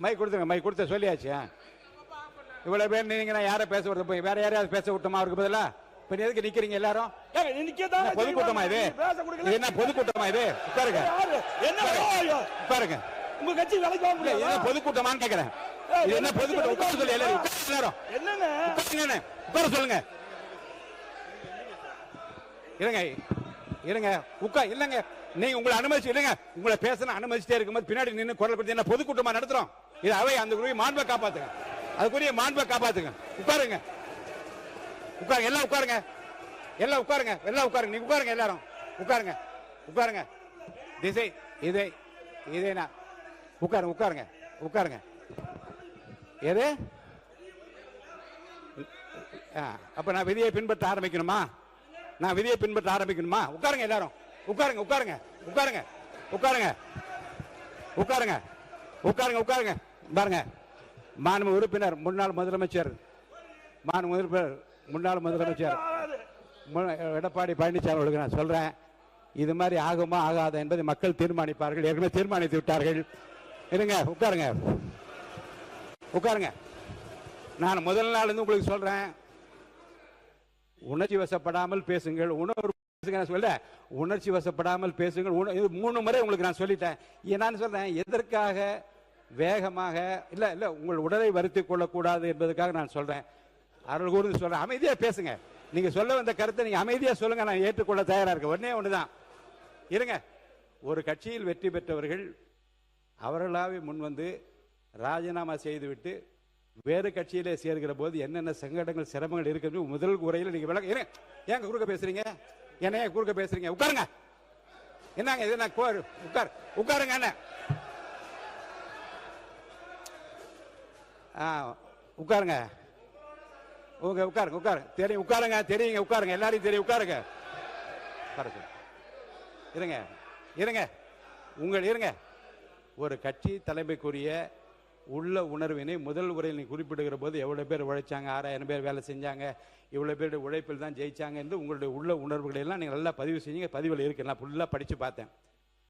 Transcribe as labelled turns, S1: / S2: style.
S1: My கொடுத்துருங்க, my கொடுத்த சொல்லியாச்சு. இவ்வளவு பேர் நீங்க யாரை பேச விடுறது, போய் வேற யாரையாவது பேச விட்டோமா அவருக்கு பதிலா? இப்ப எதுக்கு நிக்கிறீங்க எல்லாரும்? பொதுக்கூட்டமா இது? என்ன பொதுக்கூட்டமா இது? உட்காருங்க, உட்காருங்க.
S2: உங்க கட்சி வேலைக்கு
S1: என்ன பொதுக்கூட்டமான்னு கேக்குறேன். இது என்ன பொதுக்கூட்டம்? உட்கார சொல்லி எல்லாரும்
S2: என்னங்க
S1: உட்கார சொல்லுங்க. இருங்க இருங்க இல்லங்க, நீங்க உங்களை அனுமதிச்சு இல்லங்க, உங்களை பேச அனுமதிச்சுட்டே இருக்கும்போது பின்னாடி நின்று குரல் கொடுத்து என்ன பொதுக்கூட்டமா நடத்துறோம்? இது அவை அந்த மாண்பை காப்பாத்துங்க, அதுக்குரிய மாண்பை காப்பாத்துங்க. உட்காருங்க, உட்காருங்க, எல்லாம் உட்காருங்க, எல்லாம் உட்காருங்க, எல்லாம் உட்காருங்க. நீங்க உட்காருங்க, எல்லாரும் உட்காருங்க, உட்காருங்க. திசை இதே இதேனா உட்காருங்க, உட்காருங்க, உட்காருங்க. எது? அப்ப நான் விதியை பின்பற்ற ஆரம்பிக்கணுமா? நான் விதியை பின்பற்ற ஆரம்பிக்கணுமா? உட்காருங்க, எல்லாரும் உட்காருங்க, உட்காருங்க, உட்காருங்க, உட்காருங்க, உட்காருங்க, உட்காருங்க, உட்காருங்க. பாருங்க, மாண்பு உறுப்பினர் முன்னாள் முதலமைச்சர் முன்னாள் முதலமைச்சர் எடப்பாடி பழனிசாமி அவர்களுக்கு நான் சொல்றேன், இது மாதிரி ஆகுமா ஆகாத என்பதை மக்கள் தீர்மானிப்பார்கள். ஏற்கனவே தீர்மானித்து விட்டார்கள். இருங்க, உட்காருங்க, உட்காருங்க. நான் முதல் நாள் இருந்து உங்களுக்கு சொல்றேன், உணர்ச்சி வசப்படாமல் பேசுங்கள். உணர்ச்சி வசப்படாமல் பேசுங்கள். 3 முறை உங்களுக்கு நான் சொல்லிட்டேன். நான் சொல்றேன், எதற்காக வேகமாக இல்ல இல்ல உங்கள் உடலை வருத்திக் கொள்ளக்கூடாது என்பதற்காக நான் சொல்றேன். அருள் கூர்ந்து சொல்றேன், அமைதியா பேசுங்க. நீங்க சொல்ல வந்த கருத்தை நீங்க அமைதியா சொல்லுங்க, நான் ஏற்றுக்கொள்ள தயாரா இருக்கேன். ஒன்னே ஒண்ணுதான், இருங்க. ஒரு கட்சியில் வெற்றி பெற்றவர்கள் அவர்களாவே முன் வந்து ராஜினாமா செய்துவிட்டு வேறு கட்சியிலே சேர்கிற போது என்னென்ன சங்கடங்கள் சிரமங்கள் இருக்கிறது முதல் உரையில் நீங்க விளக்க. ஏங்க குறுக்க பேசுறீங்க? என்ன குறுக்க பேசுறீங்க? உட்காருங்க. என்னங்க இது? உட்காருங்க. என்ன உட்காருங்க, உட்காருங்க, உட்காருங்க. தெரியும், உட்காருங்க, தெரியுங்க, உட்காருங்க. எல்லாரையும் தெரியும், உட்காருங்க. இருங்க இருங்க இருங்க. ஒரு கட்சி தலைமைக்குரிய உள்ள உணர்வினை முதல் உரையில் நீ குறிப்பிடுகிற போது எவ்வளவு பேர் உழைச்சாங்க, 6000 பேர் வேலை செஞ்சாங்க, இவ்வளவு பேருடைய உழைப்பில் தான் ஜெயிச்சாங்க என்று உங்களுடைய உள்ள உணர்வுகளை எல்லாம் நீங்க நல்லா பதிவு செஞ்சீங்க. பதிவில் இருக்கு, நான் ஃபுல்லா படிச்சு பார்த்தேன்.